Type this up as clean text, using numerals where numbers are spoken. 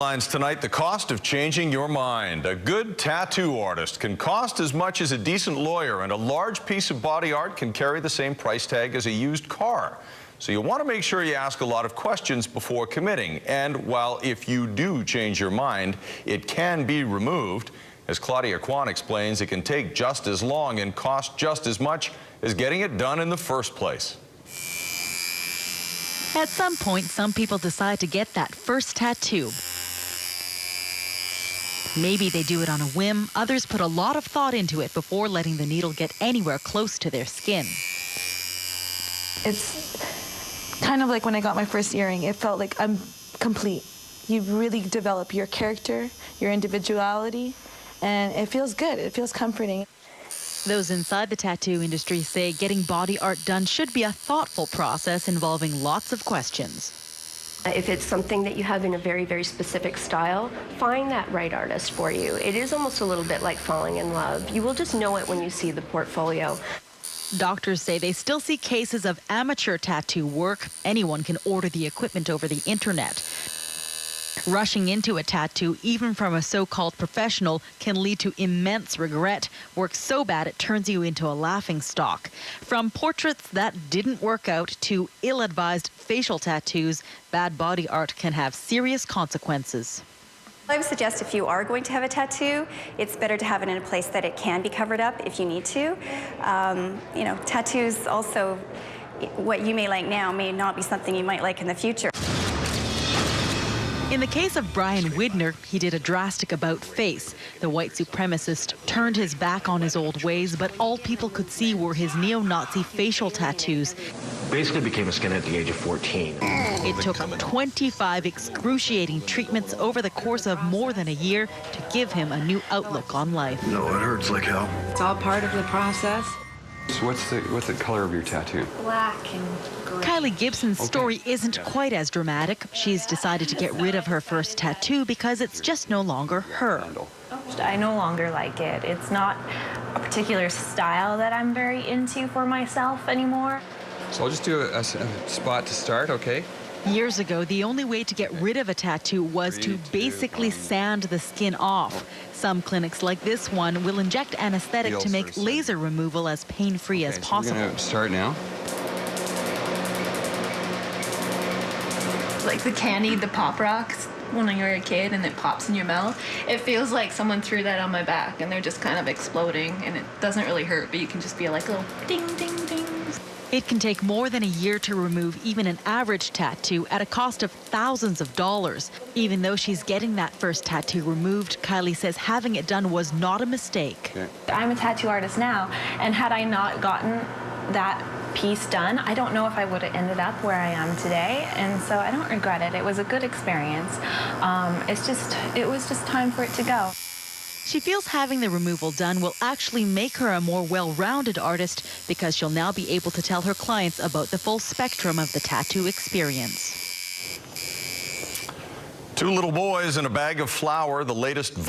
Lines tonight, the cost of changing your mind. A good tattoo artist can cost as much as a decent lawyer, and a large piece of body art can carry the same price tag as a used car. So you want to make sure you ask a lot of questions before committing. And while if you do change your mind, it can be removed, as Claudia Kwan explains, it can take just as long and cost just as much as getting it done in the first place. At some point, some people decide to get that first tattoo. Maybe they do it on a whim. Others put a lot of thought into it before letting the needle get anywhere close to their skin. It's kind of like when I got my first earring. It felt like I'm complete. You really develop your character, your individuality, and it feels good. It feels comforting. Those inside the tattoo industry say getting body art done should be a thoughtful process involving lots of questions. If it's something that you have in a very, very specific style, find that right artist for you. It is almost a little bit like falling in love. You will just know it when you see the portfolio. Doctors say they still see cases of amateur tattoo work. Anyone can order the equipment over the internet. Rushing into a tattoo, even from a so-called professional, can lead to immense regret. Work so bad it turns you into a laughingstock. From portraits that didn't work out to ill-advised facial tattoos, bad body art can have serious consequences. I would suggest if you are going to have a tattoo, it's better to have it in a place that it can be covered up if you need to. Tattoos also, what you may like now may not be something you might like in the future. In the case of Brian Widner, he did a drastic about-face. The white supremacist turned his back on his old ways, but all people could see were his neo-Nazi facial tattoos. Basically became a skinhead at the age of 14. It took 25 excruciating treatments over the course of more than a year to give him a new outlook on life. No, it hurts like hell. It's all part of the process. So what's the color of your tattoo? Black and gray. Kylie Gibson's story isn't quite as dramatic. She's decided to get rid of her first tattoo because it's just no longer her. I no longer like it. It's not a particular style that I'm very into for myself anymore. So I'll just do a spot to start, okay? Years ago, the only way to get rid of a tattoo was to basically sand the skin off. Some clinics like this one will inject anesthetic to make laser removal as pain-free as possible. We're going to start now. Like the candy, the Pop Rocks, when you're a kid and it pops in your mouth. It feels like someone threw that on my back and they're just kind of exploding, and it doesn't really hurt, but you can just feel like little ding, ding, ding. It can take more than a year to remove even an average tattoo at a cost of thousands of dollars. Even though she's getting that first tattoo removed, Kylie says having it done was not a mistake. Okay. I'm a tattoo artist now, and had I not gotten that piece done, I don't know if I would have ended up where I am today, and so I don't regret it. It was a good experience. It was just time for it to go. She feels having the removal done will actually make her a more well-rounded artist because she'll now be able to tell her clients about the full spectrum of the tattoo experience. 2 little boys and a bag of flour, the latest